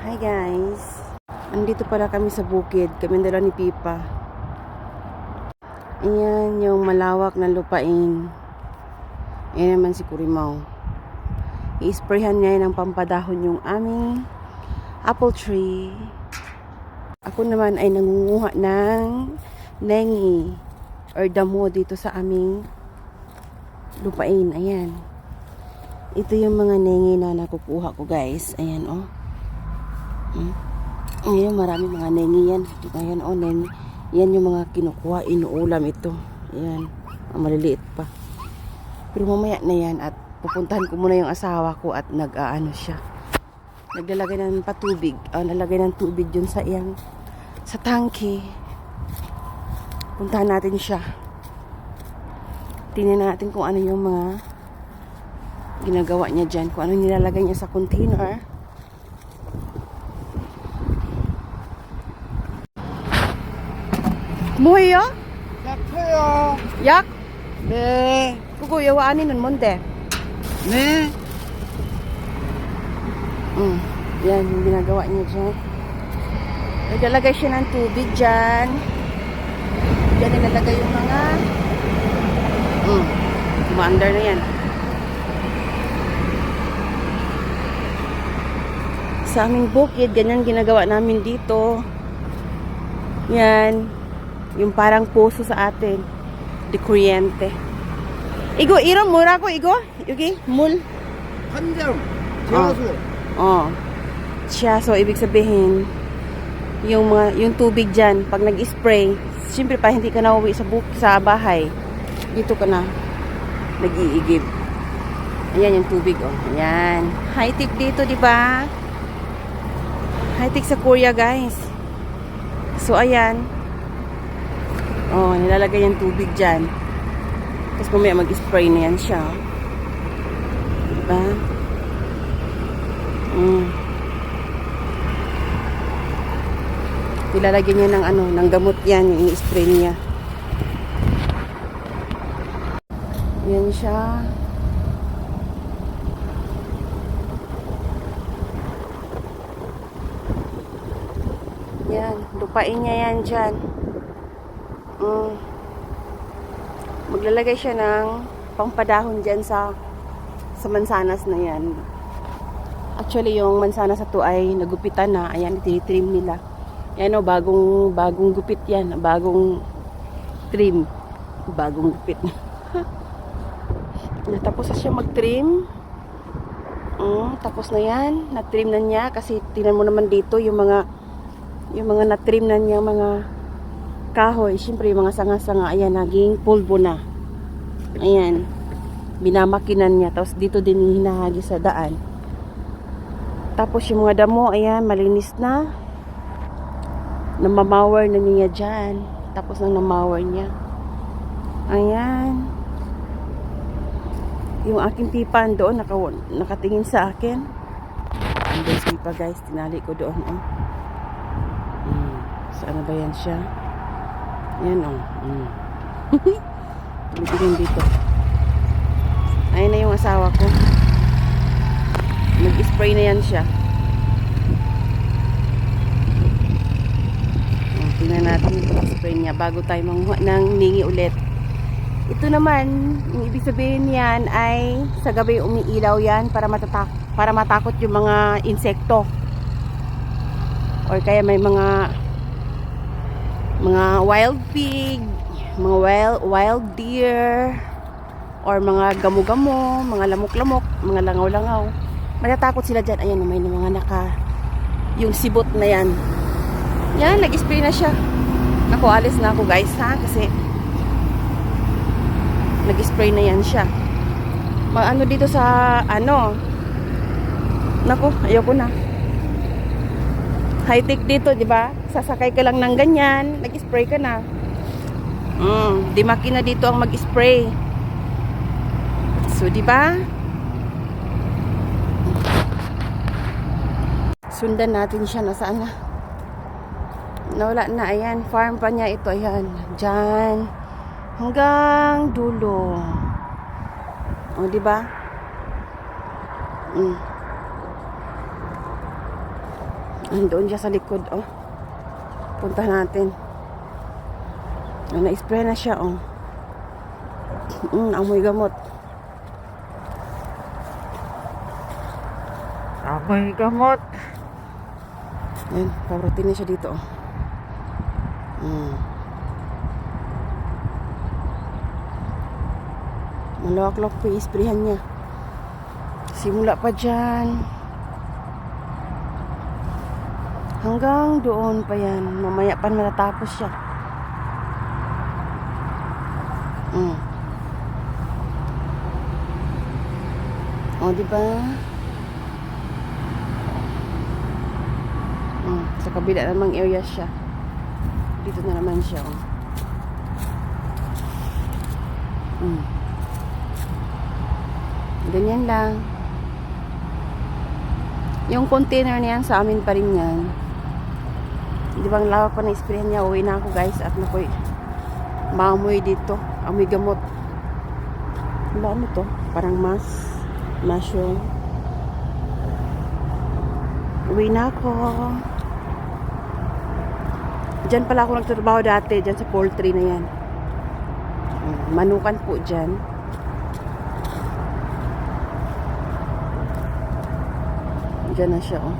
Hi guys. Andito pala kami sa bukid. Kami dala ni Pipa. Ayan yung malawak na lupain. Ayan naman si Kurimaw. I-sprayhan niya ng pampadahon yung aming apple tree. Ako naman ay nangunguha ng nengi or damo dito sa aming lupain. Ayan. Ito yung mga nengi na nakukuha ko guys. Ayan oh. Ngayon marami mga nengi yan. Ayan o, nengi. Yan yung mga kinukuha, inuulam ito. Ayan, maliliit pa. Pero mamaya na yan at pupuntahan ko muna yung asawa ko at nag-aano siya. Naglalagay ng patubig. Nalagay ng tubig dun sa iyang sa tangke. Puntahan natin siya. Tingnan natin kung ano yung mga ginagawa niya dyan. Kung ano nilalagay niya sa container. 뭐예요? 약초요. 약? 네. 그거 요 안에는 뭔데? 네. Yan yung ginagawa niya dyan. Naglalagay siya ng tubig dyan. Dyan nilalagay yung mga umaandar na yan. Sa aming bukid, ganyan ginagawa namin dito. Yan. Yung parang puso sa atin. Di kuryente. Igo, iron mura ko, igo? Yugi, mul. 한정. 재화수. So ibig sabihin, yung tubig dyan, pag nag-spray, siyempre pa hindi ka na uwi sa bahay. Dito ka na nag-iigib. Ayan yung tubig, oh. Ayan. High-tech dito, di ba? High-tech sa Korea, guys. So, ayan. Nilalagay yung tubig dyan. Tapos mamaya mag-spray na yan siya. Diba? Ilalagay niya ng gamot yan, yung i-spray niya. Yan siya. Yan, lupain niya yan dyan. Maglalagay siya ng pangpadahon dyan sa mansanas na yan. Actually, yung mansanas na to ay nagupitan na. Ayan, tinitrim nila. Yan o, bagong gupit yan. Bagong trim. Bagong gupit. Natapos na siya mag-trim. Tapos na yan. Na-trim na niya. Kasi tingnan mo naman dito yung mga na-trim na niya mga kahoy, siyempre yung mga sanga-sanga, ayan, naging pulbo na. Ayan, binamakinan niya. Tapos dito din hinahagi sa daan. Tapos yung mga damo, ayan, malinis na. Namamawar na niya dyan. Tapos nang namawar niya. Ayan. Yung aking pipa doon, nakatingin sa akin. Andun si pipa guys, tinali ko doon. Saan ba yan siya? Yan o. Tumitingin dito. Ayun na yung asawa ko. Nag-spray na yan siya. Tingnan natin yung spray niya bago tayo manguha ng ningi ulit. Ito naman, yung ibig sabihin yan ay sa gabi umiilaw yan para matakot yung mga insekto. Or kaya may mga wild pig, mga wild deer, or mga gamo-gamo, mga lamok-lamok, mga langaw-langaw. Matatakot sila dyan. Ayan, may mga yung sibot na yan. Yan, nag-spray na siya. Naku, alis na ako guys ha, kasi nag-spray na yan siya. Ano dito sa, naku, ayoko na. High-tech dito, di ba? Sasakay ka lang ng ganyan, nag-spray ka na. Di makina dito ang mag-spray. So, di ba? Sundan natin siya. Nasaan na? Nawala na. Ayan, farm pa niya ito. Ayan, dyan. Hanggang dulo. O, di ba? Doon siya sa likod, oh. Punta natin. Na-spray na siya, oh. Amoy gamot. Amoy gamot. Ayan, parating na siya dito, oh. Malawak-lawak pa yung isprehan niya. Simula pa dyan. Hanggang doon pa yan. Mamaya pa matatapos siya. O, diba? Sa kabila namang area siya. Dito na naman siya, oh. Ganyan lang. Yung container niyan sa amin pa rin yan. Di ba ang lawak pa na isprayan niya? Uwi na ako, guys. At nakoy, maamoy dito. Amoy gamot. Ano to? Parang mushroom. Uwi na ako. Diyan pala ako nagtatrabaho dati. Diyan sa poultry na yan. Manukan po dyan. Diyan na siya, oh.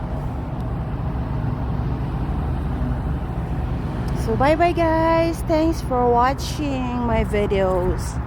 So, bye-bye, guys. Thanks for watching my videos.